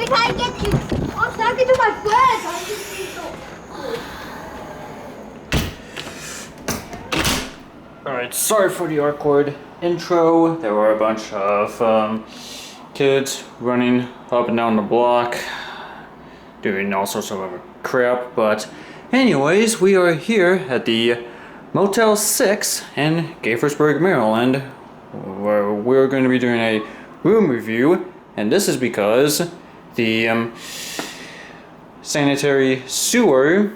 Can I get you? I'm talking to my friends. I'm just being so Alright, sorry for the awkward intro. There were a bunch of kids running up and down the block, doing all sorts of other crap. But anyways, we are here at the Motel 6 in Gaithersburg, Maryland, where we're going to be doing a room review. And this is because the sanitary sewer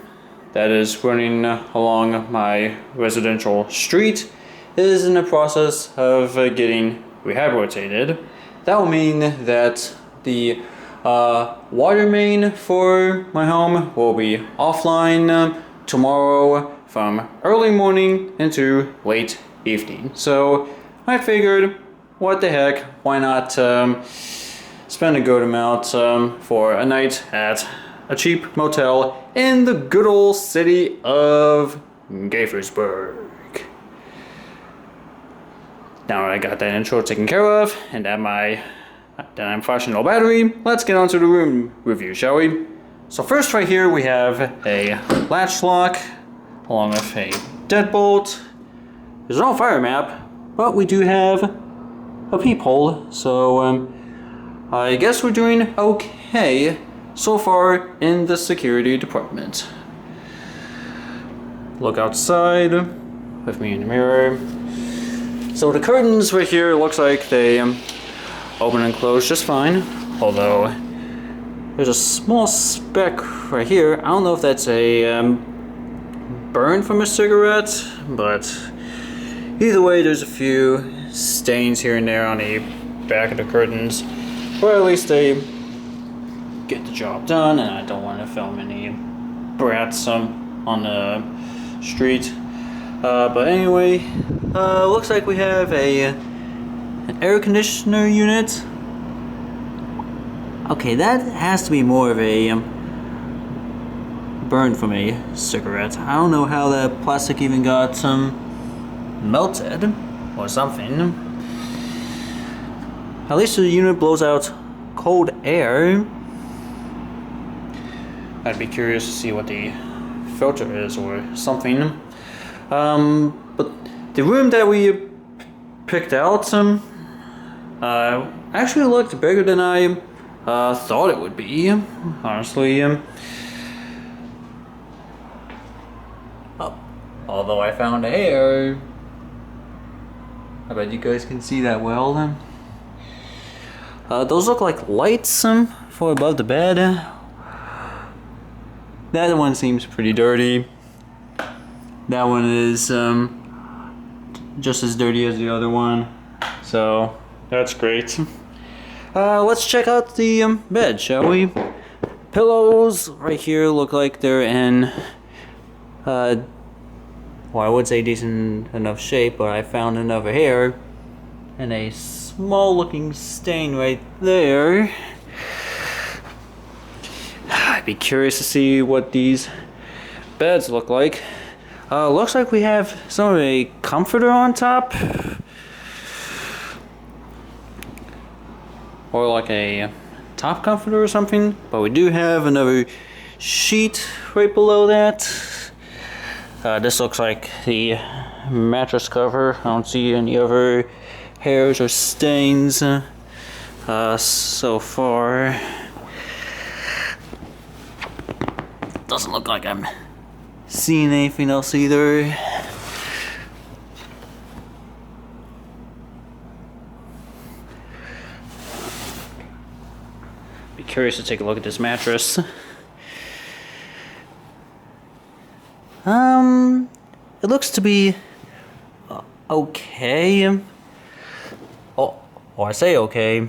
that is running along my residential street is in the process of getting rehabilitated. That will mean that the water main for my home will be offline tomorrow from early morning into late evening. So I figured, what the heck, why not spend a good amount for a night at a cheap motel in the good old city of Gaithersburg. Now that I got that intro taken care of, and that I'm flashing no battery, let's get on to the room review, shall we? So first right here we have a latch lock, along with a deadbolt. There's no fire map, but we do have a peephole, so I guess we're doing okay so far in the security department. Look outside with me in the mirror. So the curtains right here looks like they open and close just fine, although there's a small speck right here. I don't know if that's a burn from a cigarette, but either way there's a few stains here and there on the back of the curtains, or at least they get the job done, and I don't want to film any brats on the street. But anyway, looks like we have an air conditioner unit. Okay, that has to be more of a burn from a cigarette. I don't know how the plastic even got melted or something. At least the unit blows out cold air. I'd be curious to see what the filter is or something. But the room that we picked out actually looked bigger than I thought it would be, honestly. Although I found air. I bet you guys can see that well. Those look like lights for above the bed. That one seems pretty dirty. That one is just as dirty as the other one. So that's great. Let's check out the bed, shall we? Pillows right here look like they're in well, I would say decent enough shape, but I found another hair and a small looking stain right there. I'd be curious to see what these beds look like. Looks like we have some of a comforter on top, or like a top comforter or something, but we do have another sheet right below that. This looks like the mattress cover. I don't see any other hairs or stains so far. Doesn't look like I'm seeing anything else either. Be curious to take a look at this mattress. It looks to be okay. Oh, I say okay.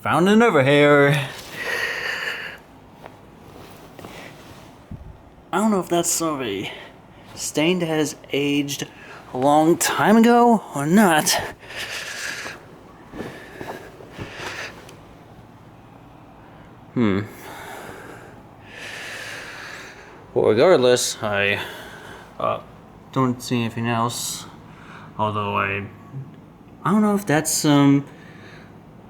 Found another hair. I don't know if that's sort of a stain that has aged a long time ago or not. Well, regardless, I don't see anything else. Although I don't know if that's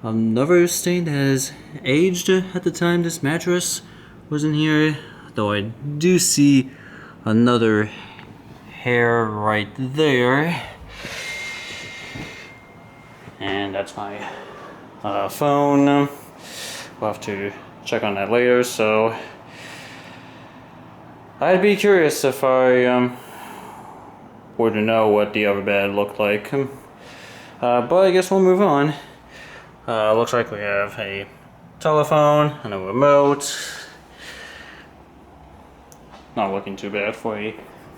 Another stain that has aged at the time this mattress was in here, though I do see another hair right there. And that's my phone. We'll have to check on that later, so I'd be curious if I were to know what the other bed looked like. But I guess we'll move on. Looks like we have a telephone and a remote. Not looking too bad for a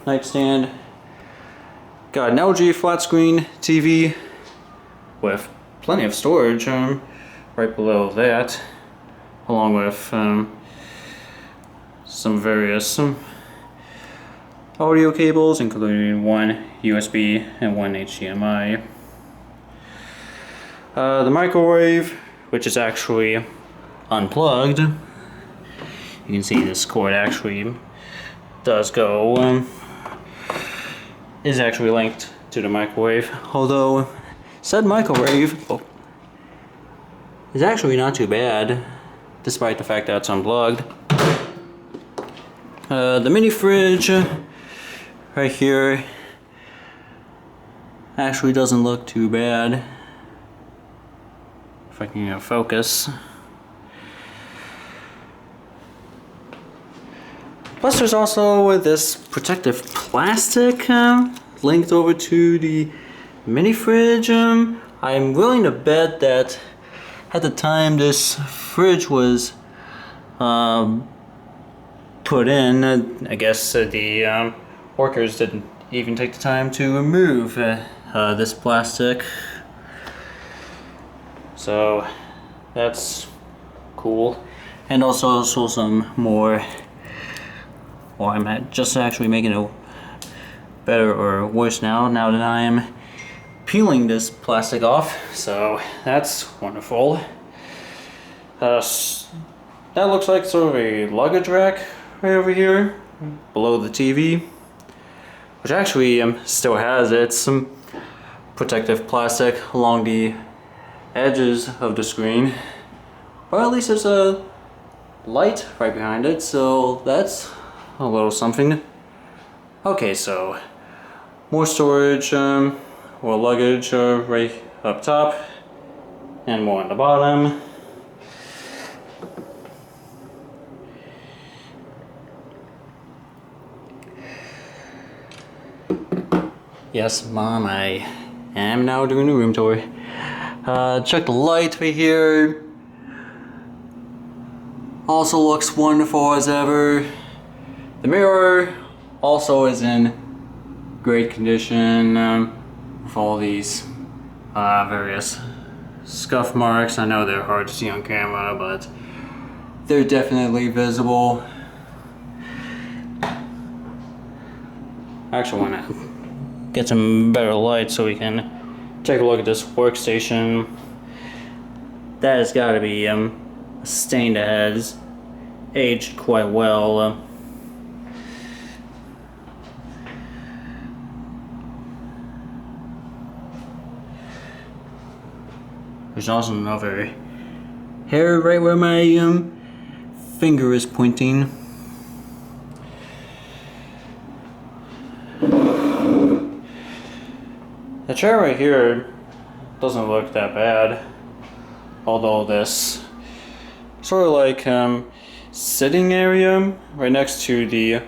nightstand. Got an LG flat screen TV with plenty of storage right below that, along with some various audio cables, including one USB and one HDMI. The microwave, which is actually unplugged. You can see this cord actually does go, is actually linked to the microwave, although said microwave is actually not too bad, despite the fact that it's unplugged. The mini fridge right here actually doesn't look too bad. If I can focus. Plus there's also this protective plastic linked over to the mini fridge. I'm willing to bet that at the time this fridge was put in, I guess the workers didn't even take the time to remove this plastic. So that's cool. And also some more, well, I'm just actually making it better or worse now that I'm peeling this plastic off, so that's wonderful. That looks like sort of a luggage rack right over here below the TV, which actually still has its protective plastic along the edges of the screen, or at least there's a light right behind it, so that's a little something. Okay, so more storage or luggage right up top and more on the bottom. Yes, Mom, I am now doing a room tour. Check the light right here. Also looks wonderful as ever. The mirror also is in great condition with all these various scuff marks. I know they're hard to see on camera, but they're definitely visible. I actually want to get some better light so we can take a look at this workstation. That has got to be a stain that has aged quite well. There's also another hair right where my finger is pointing. The chair right here doesn't look that bad, although this sort of like sitting area right next to the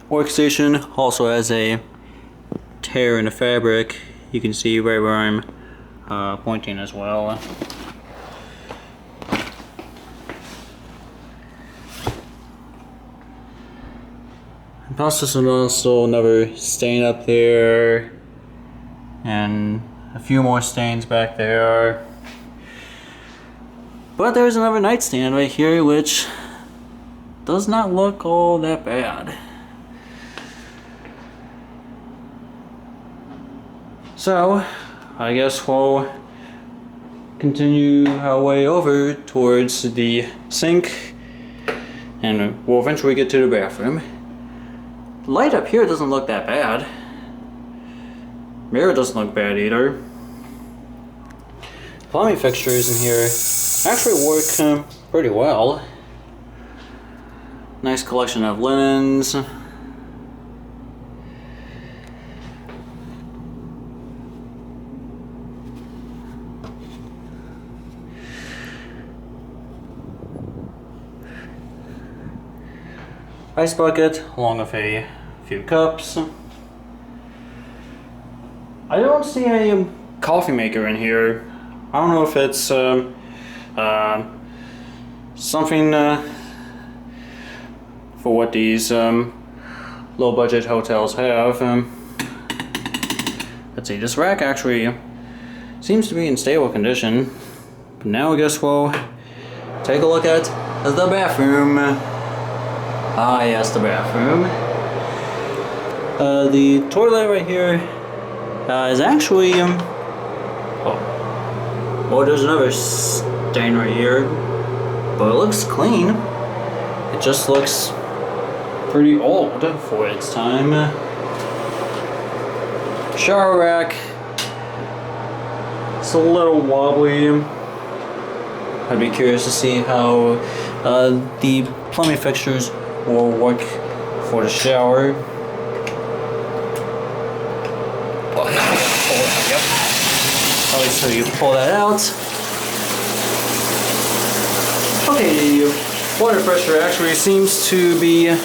workstation also has a tear in the fabric. You can see right where I'm pointing as well. And plus there's also another stain up there and a few more stains back there. But there's another nightstand right here which does not look all that bad. So I guess we'll continue our way over towards the sink and we'll eventually get to the bathroom. The light up here doesn't look that bad. Mirror doesn't look bad either. plumbing fixtures in here actually work pretty well. Nice collection of linens. Ice bucket along with a few cups. I don't see a coffee maker in here. I don't know if it's something for what these low budget hotels have. Let's see, this rack actually seems to be in stable condition. But now I guess we'll take a look at the bathroom. Ah yes, the bathroom. The toilet right here is actually oh, there's another stain right here, but it looks clean. It just looks pretty old for its time. Shower rack, it's a little wobbly. I'd be curious to see how the plumbing fixtures will work for the shower. Yep. So you pull that out. Okay, the water pressure actually seems to be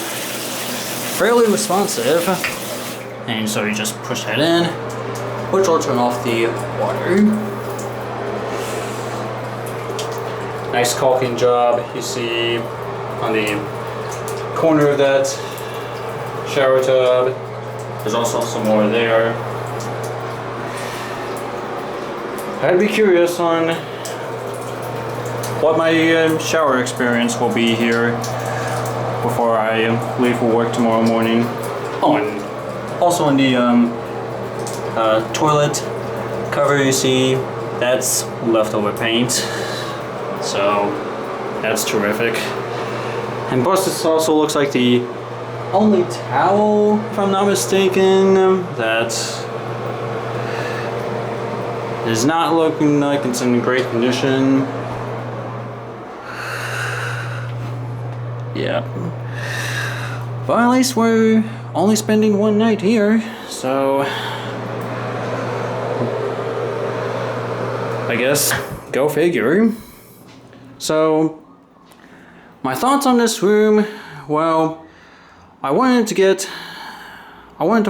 fairly responsive. And so you just push that in, which will turn off the water. Nice caulking job you see on the corner of that shower tub. There's also some more there. I'd be curious on what my shower experience will be here before I leave for work tomorrow morning. Oh, and also in the toilet cover you see, that's leftover paint. So that's terrific. And plus this also looks like the only towel, if I'm not mistaken, that is not looking like it's in great condition. Yeah. But at least we're only spending one night here, so I guess go figure. So my thoughts on this room, well, I wanted to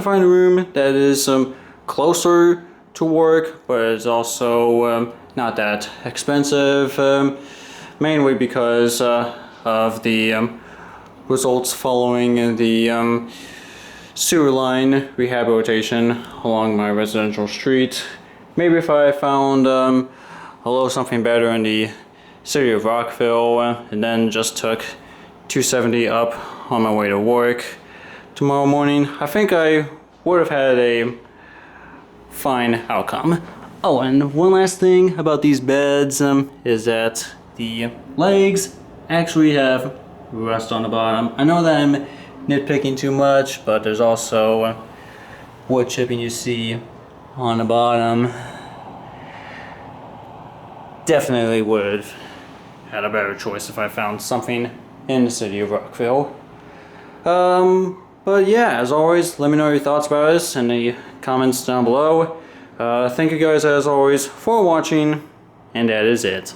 find a room that is closer to work, but it's also not that expensive, mainly because of the results following the sewer line rehabilitation along my residential street. Maybe if I found a little something better in the city of Rockville and then just took 270 up on my way to work tomorrow morning, I think I would have had a fine outcome. Oh, and one last thing about these beds is that the legs actually have rust on the bottom. I know that I'm nitpicking too much, but there's also wood chipping you see on the bottom. Definitely would have had a better choice if I found something in the city of Rockville. But yeah, as always, let me know your thoughts about this in the comments down below. Thank you guys as always for watching, and that is it.